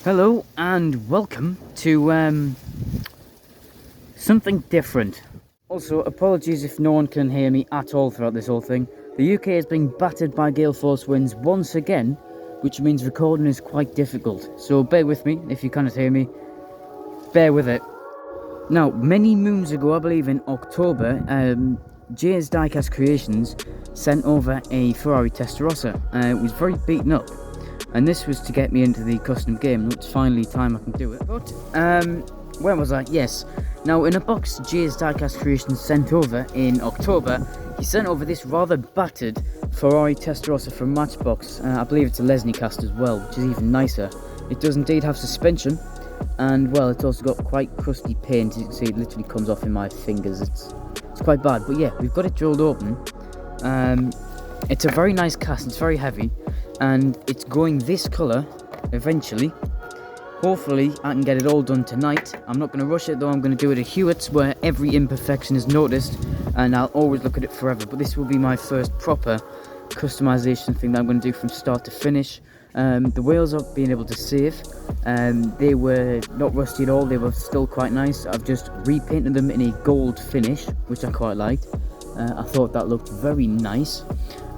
Hello and welcome to something different. Also, apologies if no one can hear me at all throughout this whole thing. The UK is being battered by gale force winds once again, which means recording is quite difficult. So bear with me if you cannot hear me. Bear with it. Now, many moons ago, I believe in October, Jay's Diecast Creations sent over a Ferrari Testerossa. It was very beaten up. And this was to get me into the custom game. It's finally time I can do it. But, where was I? Yes. Now, in a box Jay's Diecast Creations sent over in October, he sent over this rather battered Ferrari Testerossa from Matchbox. I believe it's a Lesney cast as well, which is even nicer. It does indeed have suspension, and, well, it's also got quite crusty paint. As you can see, it literally comes off in my fingers. It's quite bad. But, yeah, we've got it drilled open. It's a very nice cast. It's very heavy. And it's going this colour eventually. Hopefully I can get it all done tonight. I'm not going to rush it though. I'm going to do it at Hewitt's where every imperfection is noticed, and I'll always look at it forever. But this will be my first proper customization thing that I'm going to do from start to finish. The wheels I've been able to save. They were not rusty at all. They were still quite nice. I've just repainted them in a gold finish, which I quite liked. I thought that looked very nice.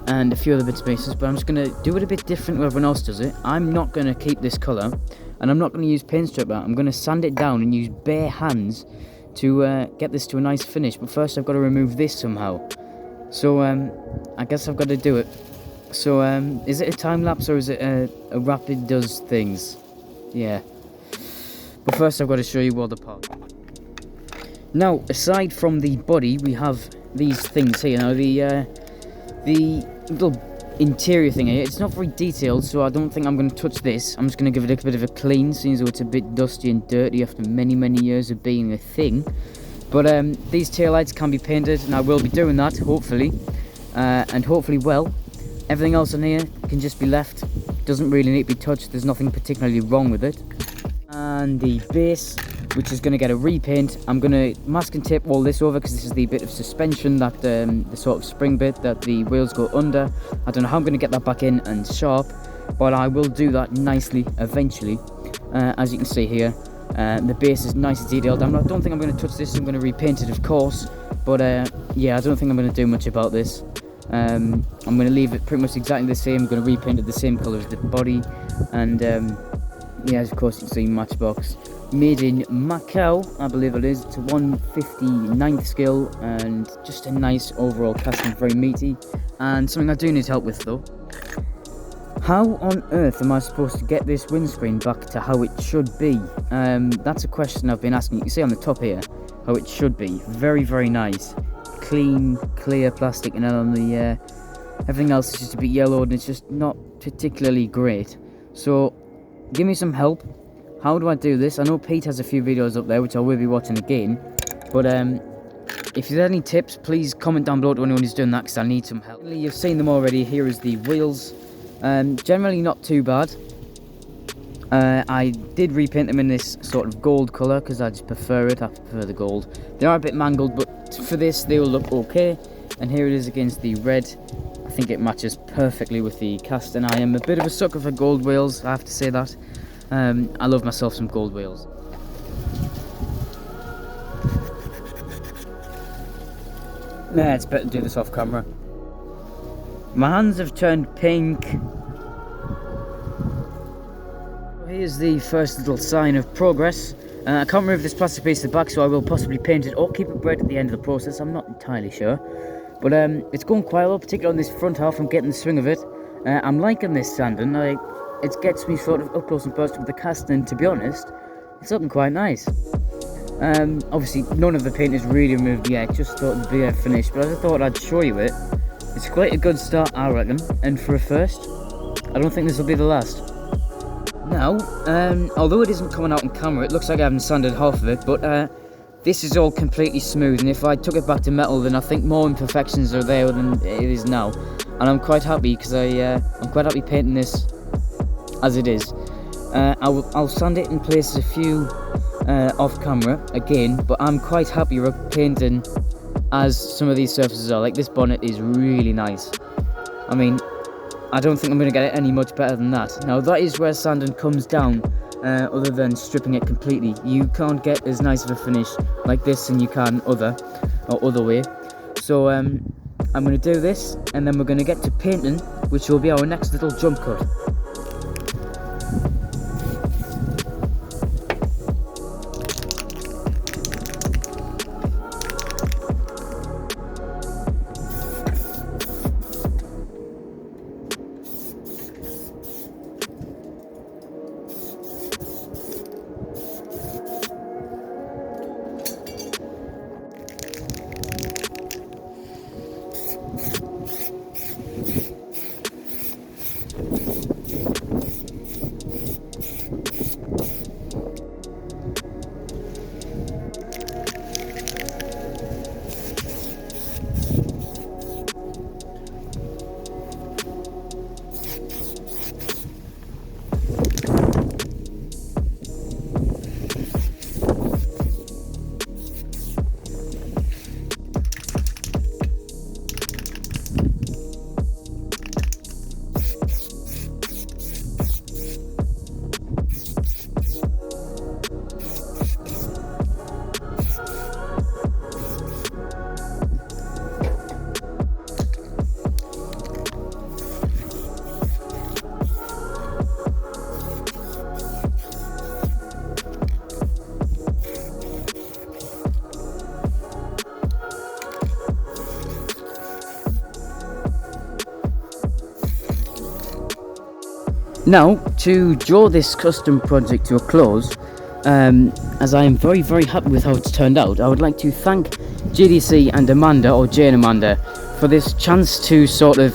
And a few other bits and pieces, but I'm just going to do it a bit different where everyone else does it. I'm not going to keep this colour, and I'm not going to use paint strip art. I'm going to sand it down and use bare hands to get this to a nice finish. But first I've got to remove this somehow. So I guess I've got to do it. So is it a time lapse or is it a rapid does things? Yeah. But first I've got to show you all the parts. Now, aside from the body, we have these things here. Now the little interior thing here, it's not very detailed, so I don't think I'm going to touch this. I'm just going to give it a bit of a clean, seeing as though it's a bit dusty and dirty after many years of being a thing. But these taillights can be painted, and I will be doing that, hopefully. And hopefully, well, everything else in here can just be left. Doesn't really need to be touched. There's nothing particularly wrong with it. And the base, which is going to get a repaint. I'm going to mask and tape all this over because this is the bit of suspension, that the sort of spring bit that the wheels go under. I don't know how I'm going to get that back in and sharp, but I will do that nicely eventually. As you can see here, the base is nice and detailed. I don't think I'm going to touch this. I'm going to repaint it, of course, but yeah, I don't think I'm going to do much about this. I'm going to leave it pretty much exactly the same. I'm going to repaint it the same colour as the body, and yeah, of course you can see Matchbox. Made in Macau, I believe it is. It's a 159th scale and just a nice overall casting, very meaty. And something I do need help with though. How on earth am I supposed to get this windscreen back to how it should be? That's a question I've been asking. You can see on the top here how it should be. Very nice. Clean, clear plastic, and then on the everything else is just a bit yellowed and it's just not particularly great. So give me some help. How do I do this? I know Pete has a few videos up there, which I will be watching again. But if there's any tips, please comment down below to anyone who's doing that, because I need some help. You've seen them already. Here is the wheels. Generally not too bad. I did repaint them in this sort of gold colour, because I just prefer it. I prefer the gold. They are a bit mangled, but for this, they will look okay. And here it is against the red. I think it matches perfectly with the cast, and I am a bit of a sucker for gold wheels, I have to say that. I love myself some gold wheels. Nah, it's better to do this off camera. My hands have turned pink. Here's the first little sign of progress. I can't remove this plastic piece at the back, so I will possibly paint it or keep it red at the end of the process. I'm not entirely sure. But it's going quite well, particularly on this front half. I'm getting the swing of it. I'm liking this sanding. It gets me sort of up close and personal with the casting, and to be honest, it's looking quite nice. Obviously, none of the paint is really removed yet, just thought it'd be a finish, but I just thought I'd show you it. It's quite a good start, I reckon, and for a first, I don't think this will be the last. Now, although it isn't coming out on camera, it looks like I haven't sanded half of it, but this is all completely smooth, and if I took it back to metal, then I think more imperfections are there than it is now. And I'm quite happy, because I'm quite happy painting this as it is. I'll sand it in places a few off camera again, but I'm quite happy with painting as some of these surfaces are. Like this bonnet is really nice. I mean, I don't think I'm going to get it any much better than that. Now that is where sanding comes down other than stripping it completely. You can't get as nice of a finish like this and you can other way. So I'm going to do this, and then we're going to get to painting, which will be our next little jump cut. Now, to draw this custom project to a close, as I am very, very happy with how it's turned out, I would like to thank GDC and Amanda, or Jane Amanda, for this chance to sort of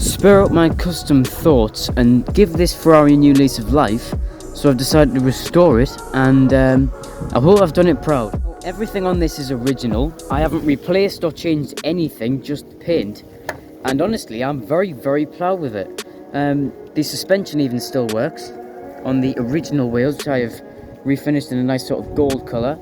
spur up my custom thoughts and give this Ferrari a new lease of life. So I've decided to restore it, and I hope I've done it proud. Everything on this is original. I haven't replaced or changed anything, just paint. And honestly, I'm very, very proud with it. The suspension even still works on the original wheels, which I have refinished in a nice sort of gold colour.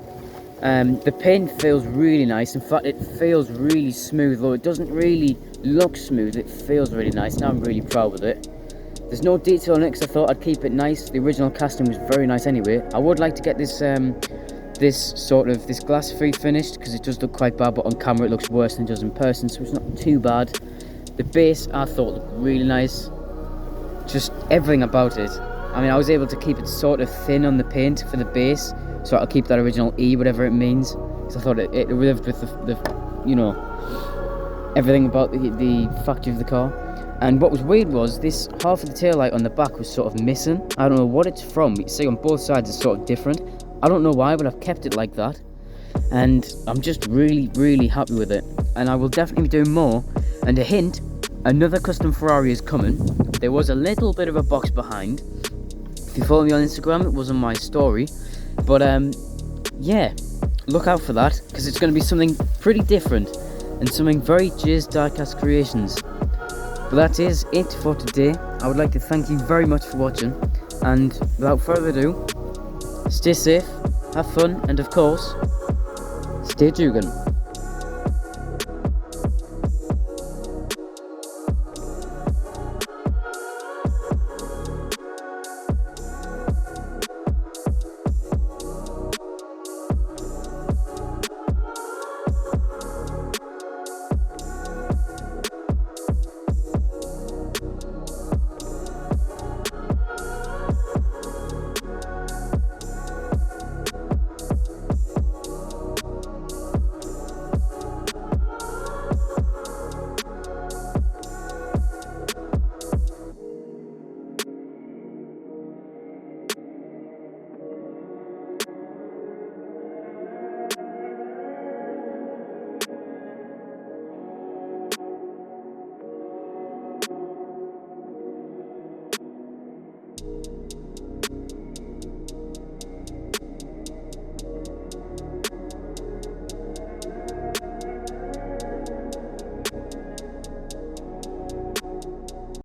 The paint feels really nice. In fact, it feels really smooth, though it doesn't really look smooth. It feels really nice. Now I'm really proud with it. There's no detail on it because I thought I'd keep it nice. The original casting was very nice anyway. I would like to get this this glass free finished, because it does look quite bad, but on camera it looks worse than it does in person, so it's not too bad. The base I thought looked really nice. Just everything about it. I mean, I was able to keep it sort of thin on the paint for the base, so I'll keep that original E, whatever it means, because I thought it lived with the you know, everything about the factory of the car. And what was weird was this half of the taillight on the back was sort of missing. I don't know what it's from. You see on both sides it's sort of different. I don't know why, but I've kept it like that, and I'm just really, really happy with it. And I will definitely be doing more. And a hint, another custom Ferrari is coming. There was a little bit of a box behind. If you follow me on Instagram, it was on my story. But yeah, look out for that, because it's going to be something pretty different and something very Jay's Diecast Creations. But that is it for today. I would like to thank you very much for watching, and without further ado, stay safe, have fun, and of course, stay jugging.